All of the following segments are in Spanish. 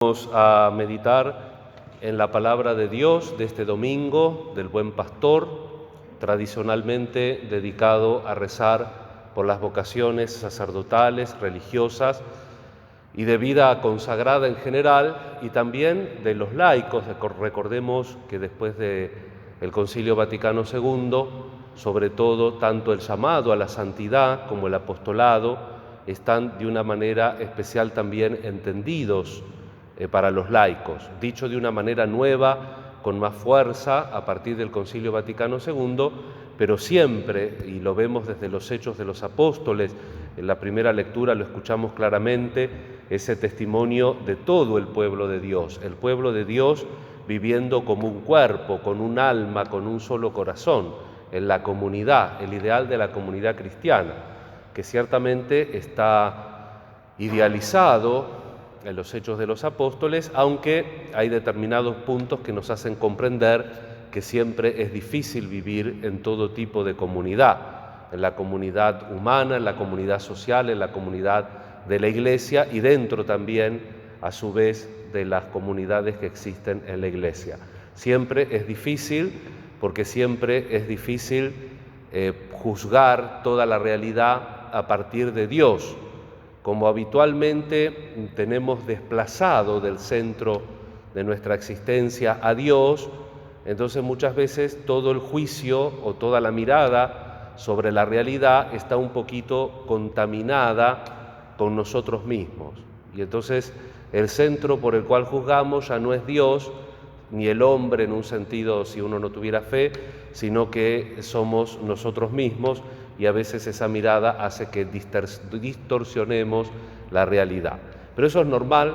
Vamos a meditar en la palabra de Dios de este domingo del Buen Pastor, tradicionalmente dedicado a rezar por las vocaciones sacerdotales, religiosas y de vida consagrada en general, y también de los laicos. Recordemos que después del Concilio Vaticano II, sobre todo tanto el llamado a la santidad como el apostolado están de una manera especial también entendidos para los laicos, dicho de una manera nueva, con más fuerza a partir del Concilio Vaticano II, pero siempre, y lo vemos desde los Hechos de los Apóstoles, en la primera lectura lo escuchamos claramente, ese testimonio de todo el pueblo de Dios viviendo como un cuerpo, con un alma, con un solo corazón, en la comunidad, el ideal de la comunidad cristiana, que ciertamente está idealizado en los Hechos de los Apóstoles, aunque hay determinados puntos que nos hacen comprender que siempre es difícil vivir en todo tipo de comunidad, en la comunidad humana, en la comunidad social, en la comunidad de la Iglesia y dentro también, a su vez, de las comunidades que existen en la Iglesia. Siempre es difícil, porque siempre es difícil juzgar toda la realidad a partir de Dios. Como habitualmente tenemos desplazado del centro de nuestra existencia a Dios, entonces muchas veces todo el juicio o toda la mirada sobre la realidad está un poquito contaminada con nosotros mismos. Y entonces el centro por el cual juzgamos ya no es Dios, ni el hombre en un sentido si uno no tuviera fe, sino que somos nosotros mismos, y a veces esa mirada hace que distorsionemos la realidad. Pero eso es normal,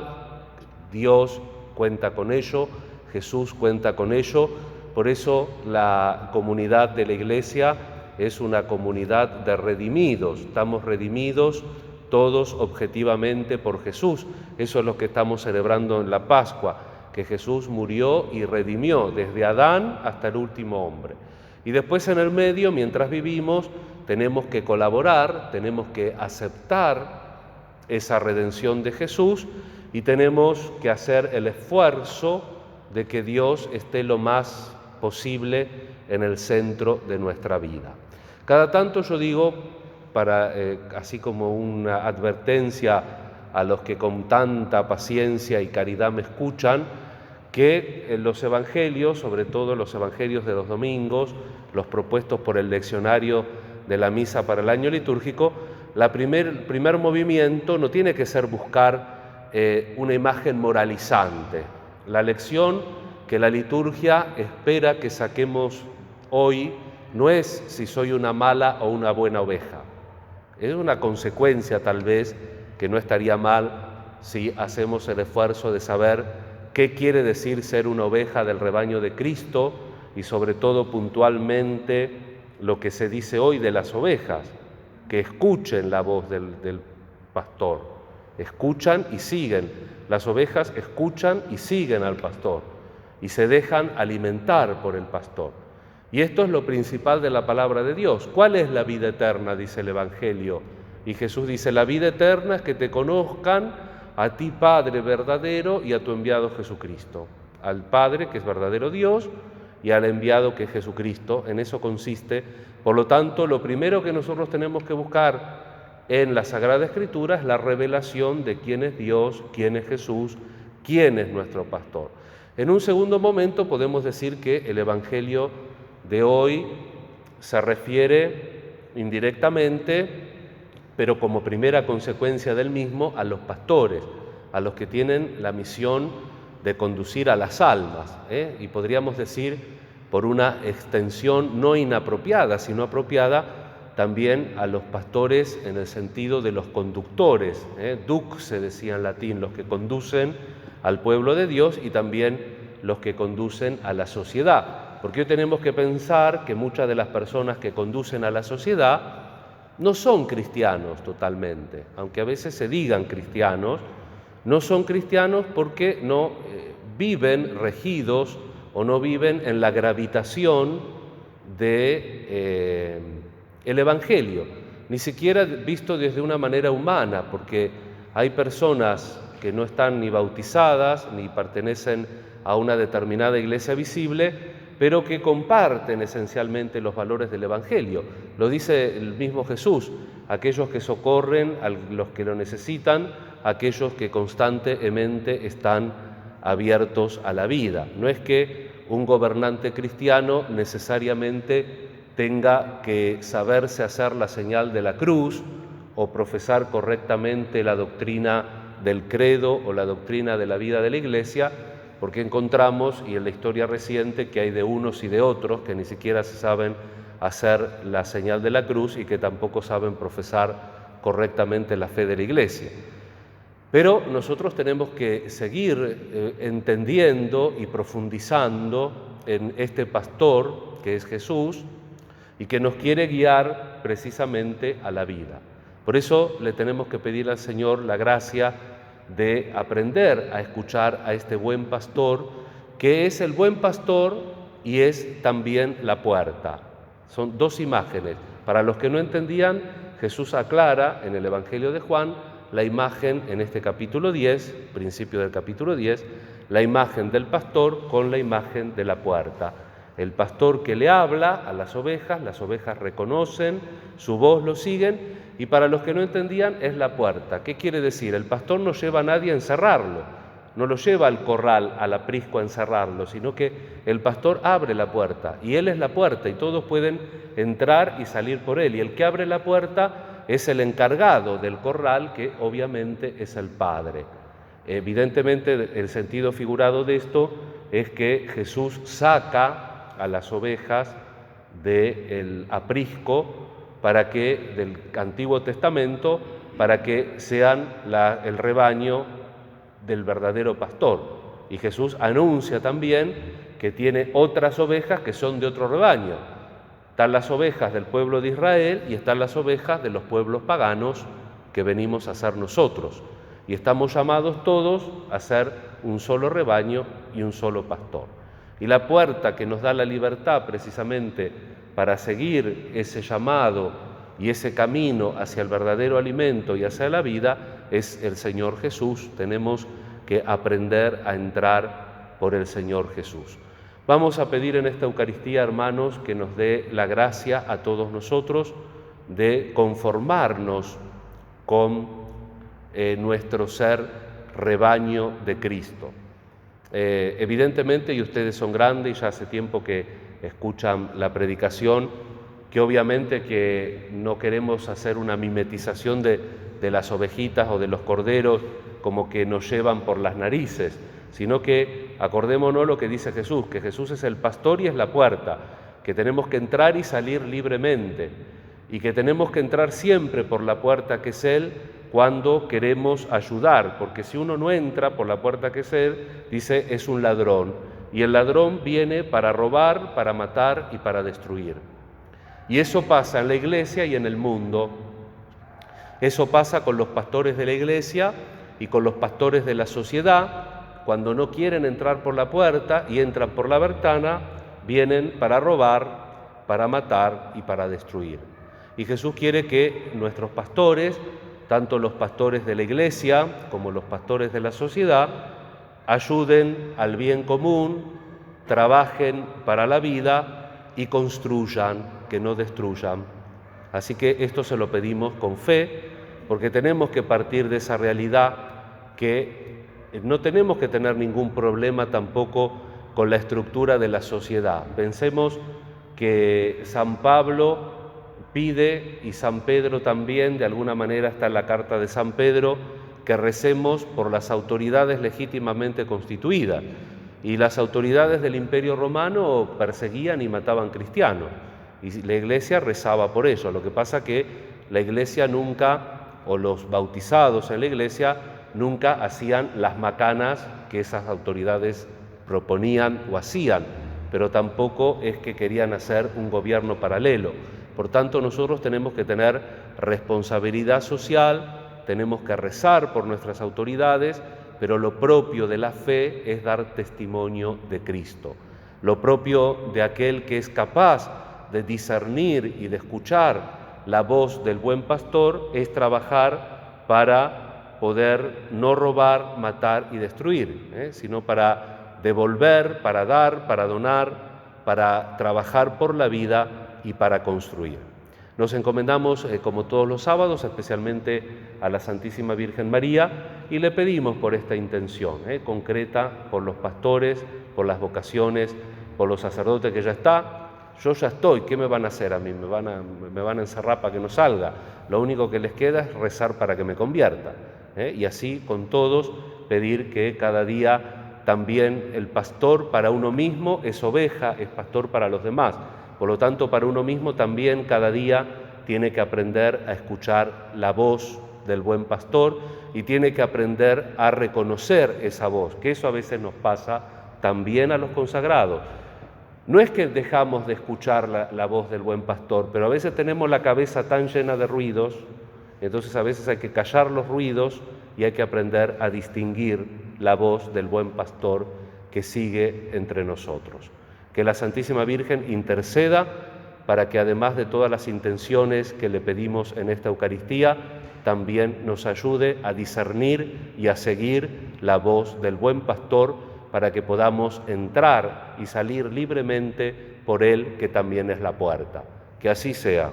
Dios cuenta con ello, Jesús cuenta con ello, por eso la comunidad de la Iglesia es una comunidad de redimidos, estamos redimidos todos objetivamente por Jesús. Eso es lo que estamos celebrando en la Pascua, que Jesús murió y redimió desde Adán hasta el último hombre. Y después en el medio, mientras vivimos, tenemos que colaborar, tenemos que aceptar esa redención de Jesús y tenemos que hacer el esfuerzo de que Dios esté lo más posible en el centro de nuestra vida. Cada tanto yo digo, así como una advertencia a los que con tanta paciencia y caridad me escuchan, que en los evangelios, sobre todo los evangelios de los domingos, los propuestos por el leccionario de la misa para el año litúrgico, el primer movimiento no tiene que ser buscar una imagen moralizante. La lección que la liturgia espera que saquemos hoy no es si soy una mala o una buena oveja. Es una consecuencia tal vez que no estaría mal si hacemos el esfuerzo de saber qué quiere decir ser una oveja del rebaño de Cristo y sobre todo puntualmente lo que se dice hoy de las ovejas, que escuchen la voz del pastor, escuchan y siguen. Las ovejas escuchan y siguen al pastor y se dejan alimentar por el pastor. Y esto es lo principal de la palabra de Dios. ¿Cuál es la vida eterna?, dice el Evangelio. Y Jesús dice, la vida eterna es que te conozcan a ti, Padre verdadero, y a tu enviado Jesucristo. Al Padre, que es verdadero Dios, y al enviado, que es Jesucristo. En eso consiste. Por lo tanto, lo primero que nosotros tenemos que buscar en la Sagrada Escritura es la revelación de quién es Dios, quién es Jesús, quién es nuestro pastor. En un segundo momento podemos decir que el Evangelio de hoy se refiere indirectamente, pero como primera consecuencia del mismo, a los pastores, a los que tienen la misión de conducir a las almas, y podríamos decir, por una extensión no inapropiada, sino apropiada, también a los pastores en el sentido de los conductores, duc se decía en latín, los que conducen al pueblo de Dios y también los que conducen a la sociedad. Porque hoy tenemos que pensar que muchas de las personas que conducen a la sociedad no son cristianos totalmente, aunque a veces se digan cristianos, no son cristianos porque no viven regidos o no viven en la gravitación de el Evangelio, ni siquiera visto desde una manera humana, porque hay personas que no están ni bautizadas ni pertenecen a una determinada iglesia visible, pero que comparten esencialmente los valores del Evangelio. Lo dice el mismo Jesús: aquellos que socorren a los que lo necesitan, aquellos que constantemente están abiertos a la vida. No es que un gobernante cristiano necesariamente tenga que saberse hacer la señal de la cruz o profesar correctamente la doctrina del credo o la doctrina de la vida de la Iglesia, porque encontramos, y en la historia reciente, que hay de unos y de otros que ni siquiera se saben hacer la señal de la cruz y que tampoco saben profesar correctamente la fe de la Iglesia. Pero nosotros tenemos que seguir entendiendo y profundizando en este pastor que es Jesús y que nos quiere guiar precisamente a la vida. Por eso le tenemos que pedir al Señor la gracia de aprender a escuchar a este buen pastor, que es el buen pastor y es también la puerta. Son dos imágenes. Para los que no entendían, Jesús aclara en el Evangelio de Juan la imagen, en este capítulo 10, principio del capítulo 10, la imagen del pastor con la imagen de la puerta. El pastor que le habla a las ovejas reconocen, su voz lo siguen, y para los que no entendían es la puerta. ¿Qué quiere decir? El pastor no lleva a nadie a encerrarlo, no lo lleva al corral, al aprisco a encerrarlo, sino que el pastor abre la puerta, y él es la puerta, y todos pueden entrar y salir por él, y el que abre la puerta es el encargado del corral, que obviamente es el Padre. Evidentemente, el sentido figurado de esto es que Jesús saca a las ovejas del aprisco del Antiguo Testamento para que sean el rebaño del verdadero pastor. Y Jesús anuncia también que tiene otras ovejas que son de otro rebaño. Están las ovejas del pueblo de Israel y están las ovejas de los pueblos paganos que venimos a ser nosotros. Y estamos llamados todos a ser un solo rebaño y un solo pastor. Y la puerta que nos da la libertad precisamente para seguir ese llamado y ese camino hacia el verdadero alimento y hacia la vida es el Señor Jesús. Tenemos que aprender a entrar por el Señor Jesús. Vamos a pedir en esta Eucaristía, hermanos, que nos dé la gracia a todos nosotros de conformarnos con nuestro ser rebaño de Cristo. Evidentemente, y ustedes son grandes y ya hace tiempo que escuchan la predicación, que obviamente que no queremos hacer una mimetización de las ovejitas o de los corderos como que nos llevan por las narices, sino que acordémonos lo que dice Jesús, que Jesús es el pastor y es la puerta, que tenemos que entrar y salir libremente, y que tenemos que entrar siempre por la puerta que es Él cuando queremos ayudar, porque si uno no entra por la puerta que es Él, dice, es un ladrón, y el ladrón viene para robar, para matar y para destruir. Y eso pasa en la Iglesia y en el mundo. Eso pasa con los pastores de la Iglesia y con los pastores de la sociedad. Cuando no quieren entrar por la puerta y entran por la ventana, vienen para robar, para matar y para destruir. Y Jesús quiere que nuestros pastores, tanto los pastores de la Iglesia como los pastores de la sociedad, ayuden al bien común, trabajen para la vida y construyan, que no destruyan. Así que esto se lo pedimos con fe, porque tenemos que partir de esa realidad que no tenemos que tener ningún problema tampoco con la estructura de la sociedad. Pensemos que San Pablo pide, y San Pedro también, de alguna manera está en la carta de San Pedro, que recemos por las autoridades legítimamente constituidas. Y las autoridades del Imperio Romano perseguían y mataban cristianos, y la Iglesia rezaba por ello. Lo que pasa que la Iglesia nunca, o los bautizados en la Iglesia, nunca hacían las macanas que esas autoridades proponían o hacían, pero tampoco es que querían hacer un gobierno paralelo. Por tanto, nosotros tenemos que tener responsabilidad social, tenemos que rezar por nuestras autoridades, pero lo propio de la fe es dar testimonio de Cristo. Lo propio de aquel que es capaz de discernir y de escuchar la voz del buen pastor es trabajar para poder no robar, matar y destruir, sino para devolver, para dar, para donar, para trabajar por la vida y para construir. Nos encomendamos, como todos los sábados, especialmente a la Santísima Virgen María, y le pedimos por esta intención concreta, por los pastores, por las vocaciones, por los sacerdotes que ya está. Yo ya estoy, ¿qué me van a hacer a mí? Me van a encerrar para que no salga. Lo único que les queda es rezar para que me convierta. Y así con todos pedir que cada día también el pastor para uno mismo es oveja, es pastor para los demás. Por lo tanto, para uno mismo también cada día tiene que aprender a escuchar la voz del buen pastor y tiene que aprender a reconocer esa voz, que eso a veces nos pasa también a los consagrados. No es que dejamos de escuchar la voz del buen pastor, pero a veces tenemos la cabeza tan llena de ruidos, entonces a veces hay que callar los ruidos y hay que aprender a distinguir la voz del buen pastor que sigue entre nosotros. Que la Santísima Virgen interceda para que además de todas las intenciones que le pedimos en esta Eucaristía, también nos ayude a discernir y a seguir la voz del buen pastor para que podamos entrar y salir libremente por él, que también es la puerta. Que así sea.